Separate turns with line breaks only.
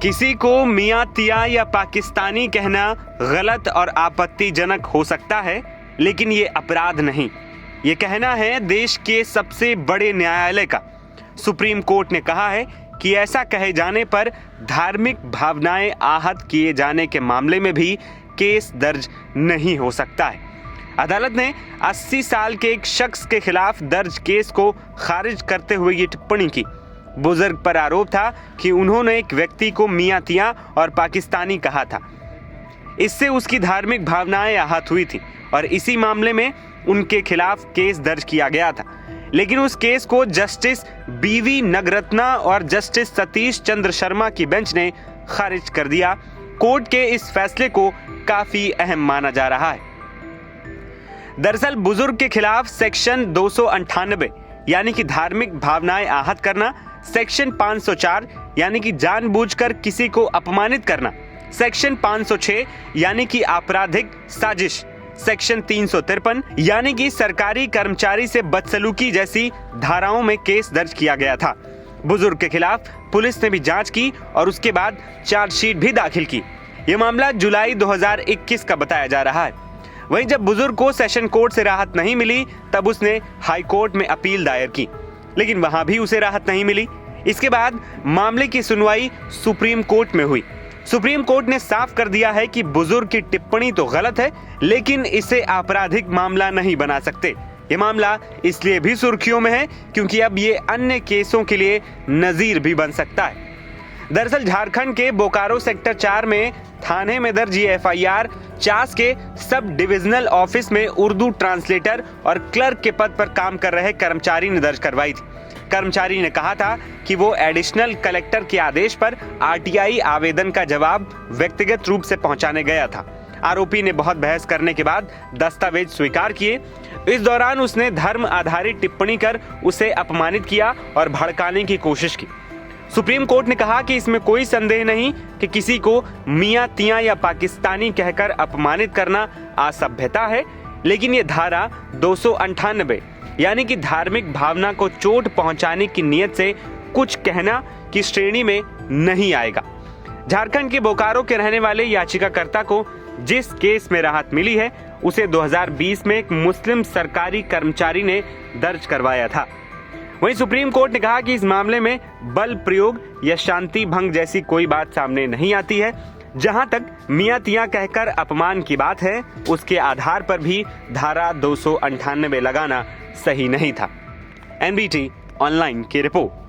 किसी को मियां तिया या पाकिस्तानी कहना गलत और आपत्तिजनक हो सकता है, लेकिन ये अपराध नहीं। ये कहना है देश के सबसे बड़े न्यायालय का। सुप्रीम कोर्ट ने कहा है कि ऐसा कहे जाने पर धार्मिक भावनाएं आहत किए जाने के मामले में भी केस दर्ज नहीं हो सकता है। अदालत ने 80 साल के एक शख्स के खिलाफ दर्ज केस को खारिज करते हुए ये टिप्पणी की। बुजुर्ग पर आरोप था कि उन्होंने एक व्यक्ति को मियां तिया और पाकिस्तानी कहा था। इससे उसकी धार्मिक भावनाएं आहत हुई थी और इसी मामले में उनके खिलाफ केस दर्ज किया गया था। लेकिन उस केस को जस्टिस बीवी नगरत्ना और जस्टिस सतीश चंद्र शर्मा की बेंच ने खारिज कर दिया। कोर्ट के इस फैसले को काफी अहम माना जा रहा है। दरअसल बुजुर्ग के खिलाफ सेक्शन 298 यानी कि धार्मिक भावनाएं आहत करना, सेक्शन 504 यानी कि जानबूझकर किसी को अपमानित करना, सेक्शन 506 यानी कि आपराधिक साजिश, सेक्शन 353 यानी कि सरकारी कर्मचारी से बदसलूकी जैसी धाराओं में केस दर्ज किया गया था। बुजुर्ग के खिलाफ पुलिस ने भी जांच की और उसके बाद चार्जशीट भी दाखिल की। यह मामला जुलाई 2021 का बताया जा रहा है। वहीं जब बुजुर्ग को सेशन कोर्ट से राहत नहीं मिली, तब उसने हाई कोर्ट में अपील दायर की, लेकिन वहां भी उसे राहत नहीं मिली। इसके बाद मामले की सुनवाई सुप्रीम कोर्ट में हुई। सुप्रीम कोर्ट ने साफ कर दिया है कि बुजुर्ग की टिप्पणी तो गलत है, लेकिन इसे आपराधिक मामला नहीं बना सकते। ये मामला इसलिए भी सुर्खियों में है क्योंकि अब ये अन्य केसों के लिए नजीर भी बन सकता है। दरअसल झारखंड के बोकारो सेक्टर 4 में थाने में दर्ज ये एफआईआर चास के सब डिविजनल ऑफिस में उर्दू ट्रांसलेटर और क्लर्क के पद पर काम कर रहे कर्मचारी ने दर्ज करवाई थी। कर्मचारी ने कहा था कि वो एडिशनल कलेक्टर के आदेश पर आरटीआई आवेदन का जवाब व्यक्तिगत रूप से पहुंचाने गया था। आरोपी ने बहुत बहस करने के बाद दस्तावेज स्वीकार किए। इस दौरान उसने धर्म आधारित टिप्पणी कर उसे अपमानित किया और भड़काने की कोशिश की। सुप्रीम कोर्ट ने कहा कि इसमें कोई संदेह नहीं कि किसी को मियां तिया या पाकिस्तानी कहकर अपमानित करना असभ्यता है, लेकिन ये धारा 298 यानी कि धार्मिक भावना को चोट पहुंचाने की नीयत से कुछ कहना की श्रेणी में नहीं आएगा। झारखंड के बोकारो के रहने वाले याचिकाकर्ता को जिस केस में राहत मिली है, उसे 2020 में एक मुस्लिम सरकारी कर्मचारी ने दर्ज करवाया था। वहीं सुप्रीम कोर्ट ने कहा कि इस मामले में बल प्रयोग या शांति भंग जैसी कोई बात सामने नहीं आती है। जहां तक मियां तिया कहकर अपमान की बात है, उसके आधार पर भी धारा 298 लगाना सही नहीं था। एनबीटी ऑनलाइन की रिपोर्ट।